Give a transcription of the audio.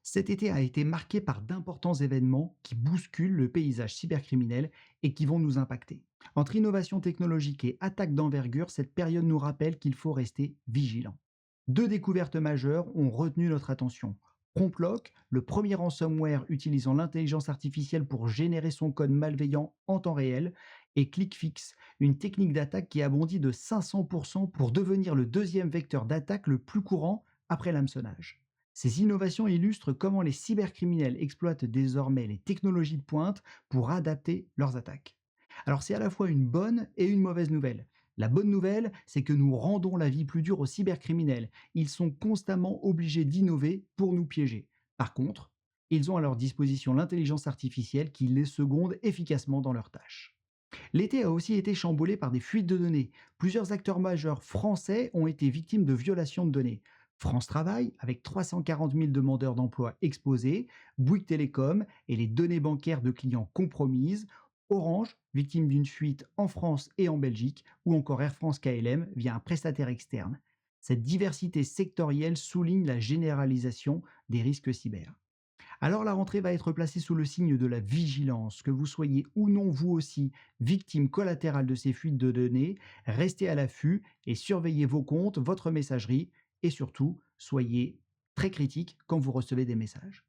Cet été a été marqué par d'importants événements qui bousculent le paysage cybercriminel et qui vont nous impacter. Entre innovation technologique et attaques d'envergure, cette période nous rappelle qu'il faut rester vigilant. Deux découvertes majeures ont retenu notre attention. Promptlock, le premier ransomware utilisant l'intelligence artificielle pour générer son code malveillant en temps réel, et ClickFix, une technique d'attaque qui a bondi de 500% pour devenir le deuxième vecteur d'attaque le plus courant après l'hameçonnage. Ces innovations illustrent comment les cybercriminels exploitent désormais les technologies de pointe pour adapter leurs attaques. Alors c'est à la fois une bonne et une mauvaise nouvelle. La bonne nouvelle, c'est que nous rendons la vie plus dure aux cybercriminels. Ils sont constamment obligés d'innover pour nous piéger. Par contre, ils ont à leur disposition l'intelligence artificielle qui les seconde efficacement dans leurs tâches. L'été a aussi été chamboulé par des fuites de données. Plusieurs acteurs majeurs français ont été victimes de violations de données. France Travail, avec 340 000 demandeurs d'emploi exposés, Bouygues Télécom et les données bancaires de clients compromises, Orange, victime d'une fuite en France et en Belgique, ou encore Air France KLM via un prestataire externe. Cette diversité sectorielle souligne la généralisation des risques cyber. Alors la rentrée va être placée sous le signe de la vigilance. Que vous soyez ou non vous aussi victime collatérale de ces fuites de données, restez à l'affût et surveillez vos comptes, votre messagerie et surtout, soyez très critique quand vous recevez des messages.